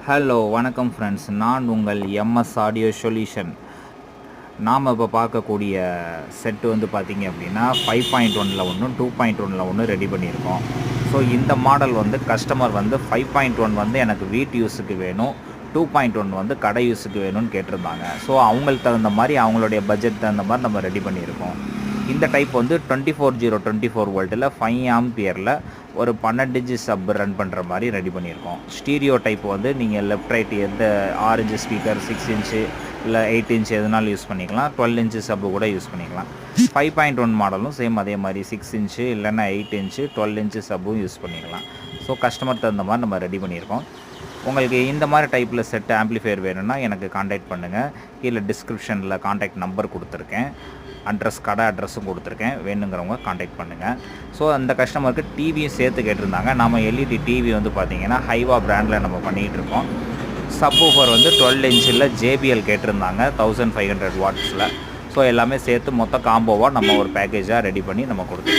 Hello வணக்கம் friends, நான் உங்கள் எம்எஸ் ஆடியோ சொல்யூஷன். நாம் இப்போ பார்க்கக்கூடிய செட்டு வந்து பார்த்திங்க அப்படின்னா 5.1 ஒன்று 2.1 ஒன்று ரெடி பண்ணியிருக்கோம். ஸோ இந்த மாடல் வந்து கஸ்டமர் வந்து 5.1 வந்து எனக்கு வீட்டு யூஸுக்கு வேணும், 2.1 வந்து கடை யூஸுக்கு வேணும்னு கேட்டிருந்தாங்க. ஸோ அவங்களுக்கு தகுந்த மாதிரி அவங்களுடைய பட்ஜெட் தகுந்த மாதிரி நம்ம ரெடி பண்ணியிருக்கோம். இந்த டைப் வந்து 24 வோல்ட்டில் 5 ஆம்பியரில் ஒரு 12 இன்ச்சு சப் ரன் பண்ணுற மாதிரி ரெடி பண்ணியிருக்கோம். ஸ்டீரியோ டைப் வந்து நீங்கள் லெஃப்ட் ரைட் எந்த 6 இன்ச்சு ஸ்பீக்கர், 6 இன்ச்சு இல்லை 8 இன்ச்சு எதுனாலும் யூஸ் பண்ணிக்கலாம். 12 இன்ச்சு சப்பு கூட யூஸ் பண்ணிக்கலாம். 5.1 மாடலும் சேம் அதே மாதிரி 6 இன்ச்சு இல்லைன்னா 8 இன்ச்சு 12 இன்ச்சு சப்பும் யூஸ் பண்ணிக்கலாம். ஸோ கஸ்டமர் தகுந்த மாதிரி நம்ம ரெடி பண்ணியிருக்கோம். உங்களுக்கு இந்த மாதிரி டைப்பில் செட் ஆம்ப்ளிஃபையர் வேணும்னா எனக்கு காண்டாக்ட் பண்ணுங்கள். கீழே டிஸ்கிரிப்ஷனில் காண்டாக்ட் நம்பர் கொடுத்துருக்கேன், கடை அட்ரஸும் கொடுத்துருக்கேன். வேணுங்கிறவங்க காண்டாக்ட் பண்ணுங்கள். ஸோ அந்த கஸ்டமருக்கு டிவியும் சேர்த்து கேட்டிருந்தாங்க. நம்ம எல்இடி டிவி வந்து பார்த்திங்கன்னா ஹைவா பிராண்டில் நம்ம பண்ணிகிட்ருக்கோம். சப்வூஃபர் வந்து 12 இன்ச்சில் ஜேபிஎல் கேட்டிருந்தாங்க 1500 வாட்ஸில். ஸோ எல்லாமே சேர்த்து மொத்த காம்போவாக நம்ம ஒரு பேக்கேஜாக ரெடி பண்ணி நம்ம கொடுத்துருக்கோம்.